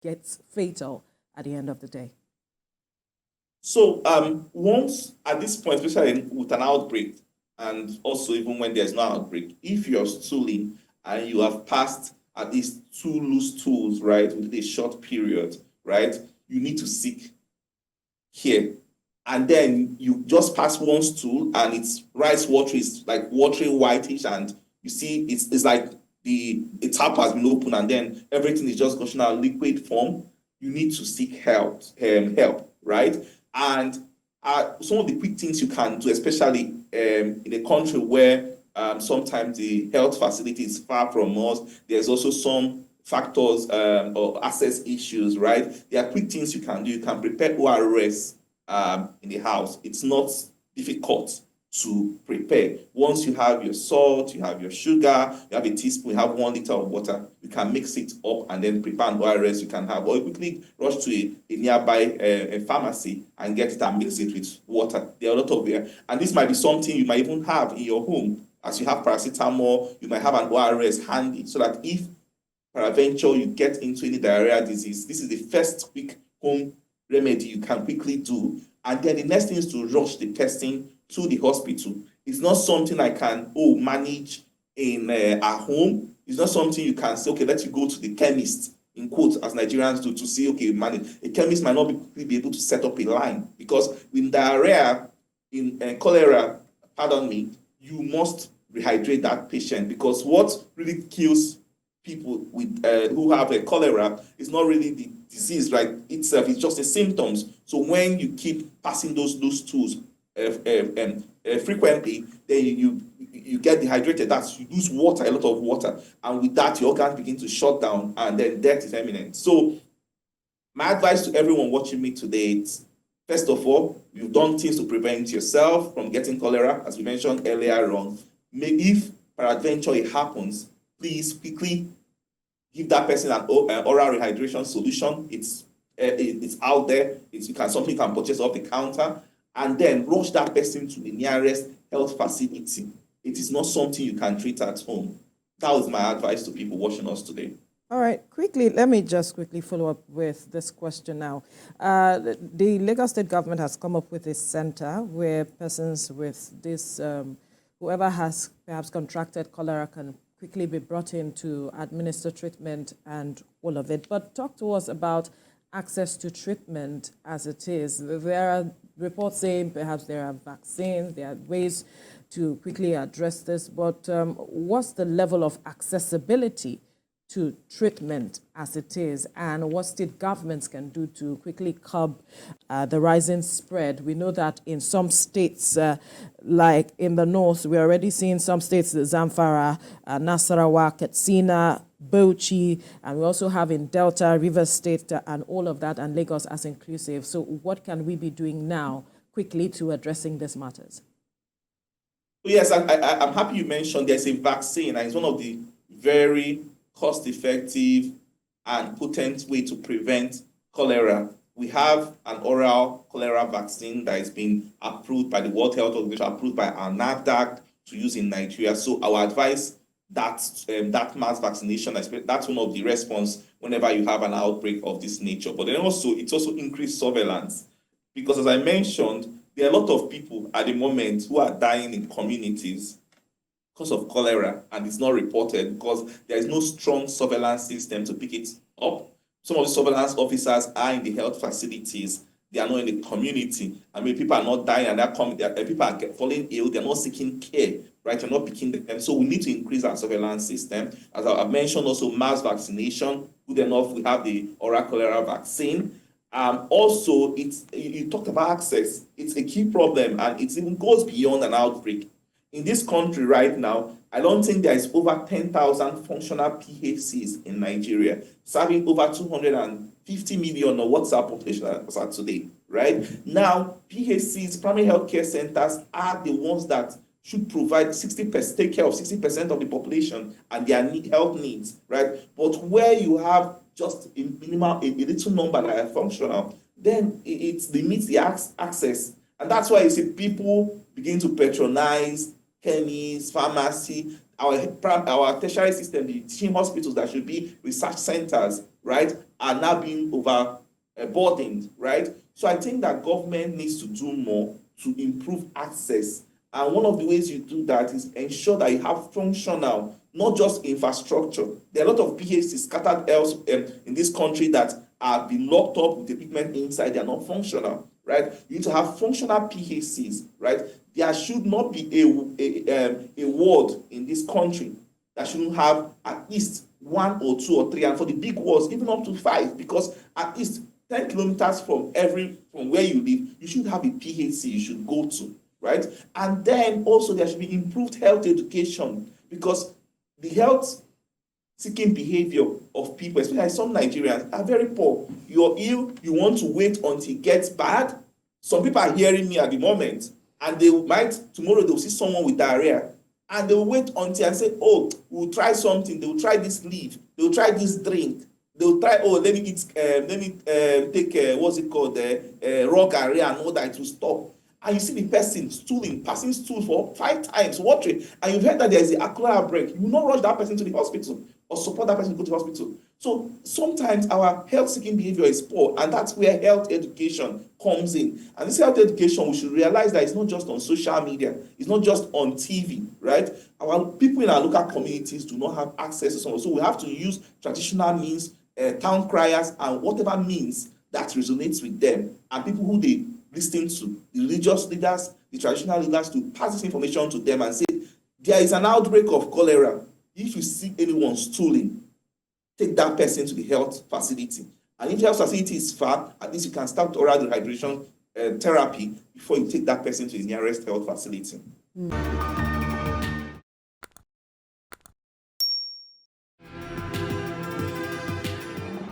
gets fatal at the end of the day? So once at this point, especially with an outbreak, and also even when there's no outbreak, if you're stooling and you have passed at least 2 loose stools, right, within a short period, right, you need to seek care. And then you just pass one stool and it's rice water is like watery whitish, and you see it's like the tap has been opened and then everything is just gushing out liquid form. You need to seek help, right? And some of the quick things you can do, especially in a country where sometimes the health facility is far from us, there's also some factors or access issues, right? There are quick things you can do. You can prepare ORS in the house. It's not difficult to prepare. Once you have your salt, you have your sugar, you have a teaspoon, you have 1 liter of water, you can mix it up and then prepare an ORS you can have. Or you quickly rush to a nearby pharmacy and get it and mix it with water. There are a lot of and this might be something you might even have in your home. As you have paracetamol, you might have an ORS handy so that if peradventure you get into any diarrhea disease, this is the first quick home remedy you can quickly do. And then the next thing is to rush the person to the hospital. It's not something I can manage in at home. It's not something you can say, okay, let you go to the chemist, in quotes, as Nigerians do, to see, okay, manage. A chemist might not be able to set up a line, because with diarrhea, in cholera, pardon me, you must rehydrate that patient, because what really kills people with who have a cholera is not really the disease right itself, it's just the symptoms. So when you keep passing those stools frequently, then you get dehydrated. That's, you lose water, a lot of water, and with that your organs begin to shut down and then death is imminent. So my advice to everyone watching me today is, first of all, you've done things to prevent yourself from getting cholera, as we mentioned earlier on. If peradventure it happens, please quickly give that person an oral rehydration solution. It's out there. Something you can purchase off the counter, and then rush that person to the nearest health facility. It is not something you can treat at home. That was my advice to people watching us today. All right, let me just quickly follow up with this question now. The Lagos State government has come up with a center where persons with this, whoever has perhaps contracted cholera, can quickly be brought in to administer treatment and all of it. But talk to us about access to treatment as it is. There are reports saying perhaps there are vaccines, there are ways to quickly address this, but what's the level of accessibility to treatment as it is, and what state governments can do to quickly curb the rising spread? We know that in some states, like in the north, we're already seeing some states, Zamfara, Nasarawa, Katsina, Bauchi, and we also have in Delta, Rivers State, and all of that, and Lagos as inclusive. So what can we be doing now quickly to addressing these matters? Yes, I'm happy you mentioned there's a vaccine, and it's one of the very cost-effective and potent way to prevent cholera. We have an oral cholera vaccine that has been approved by the World Health Organization, approved by our NAFDAC to use in Nigeria. So our advice, that mass vaccination, that's one of the response whenever you have an outbreak of this nature. But then also, it's also increased surveillance, because as I mentioned, there are a lot of people at the moment who are dying in communities because of cholera, and it's not reported because there is no strong surveillance system to pick it up. Some of the surveillance officers are in the health facilities, they are not in the community. I mean, people are not dying and people are falling ill, they're not seeking care, right? They're not picking them. So we need to increase our surveillance system. As I've mentioned, also mass vaccination. Good enough, we have the oral cholera vaccine. Also, you talked about access. It's a key problem, and it even goes beyond an outbreak. In this country right now, I don't think there is over 10,000 functional PHCs in Nigeria, serving over 250 million, or what's our population as of today, right? Now, PHCs, primary healthcare centers, are the ones that should provide 60%, take care of 60% of the population and their health needs, right? But where you have just a little number that are functional, then it limits the access. And that's why you see people begin to patronize chemists, pharmacy, our tertiary system, the teaching hospitals that should be research centers, right, are now being overburdened, right? So I think that government needs to do more to improve access. And one of the ways you do that is ensure that you have functional, not just infrastructure. There are a lot of PHCs scattered else in this country that are being locked up with equipment inside. They are not functional, right? You need to have functional PHCs, right? There should not be a ward in this country that shouldn't have at least 1 or 2 or 3, and for the big wards, even up to 5, because at least 10 kilometers from where you live, you should have a PHC you should go to, right? And then also there should be improved health education, because the health seeking behavior of people, especially some Nigerians, are very poor. You're ill, you want to wait until it gets bad. Some people are hearing me at the moment, and tomorrow they'll see someone with diarrhea, and they'll wait until and say, oh, we'll try something. They'll try this leaf, they'll try this drink, they'll try, oh, let me take what's it called, raw diarrhea, and all that, to stop. And you see the person passing stool for 5 times, watering, and you've heard that there is a cholera outbreak. You will not rush that person to the hospital or support that person to go to the hospital. So sometimes our health-seeking behavior is poor, and that's where health education comes in. And this health education, we should realize that it's not just on social media, it's not just on TV, right? Our people in our local communities do not have access to something, so we have to use traditional means, town criers, and whatever means that resonates with them, and people who they listen to, the religious leaders, the traditional leaders, to pass this information to them and say, there is an outbreak of cholera. If you see anyone stooling, take that person to the health facility. And if the health facility is far, at least you can start oral dehydration therapy before you take that person to the nearest health facility.